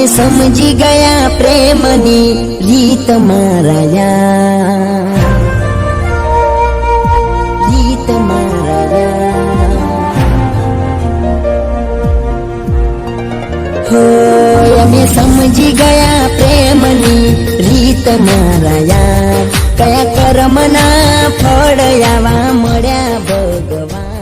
समझी गया प्रेमनी रीत माराया, रीत माराया। हो अमे समझी गया प्रेमनी रीत माराया, कया कर्मना फळ आवा मळ्या भगवान।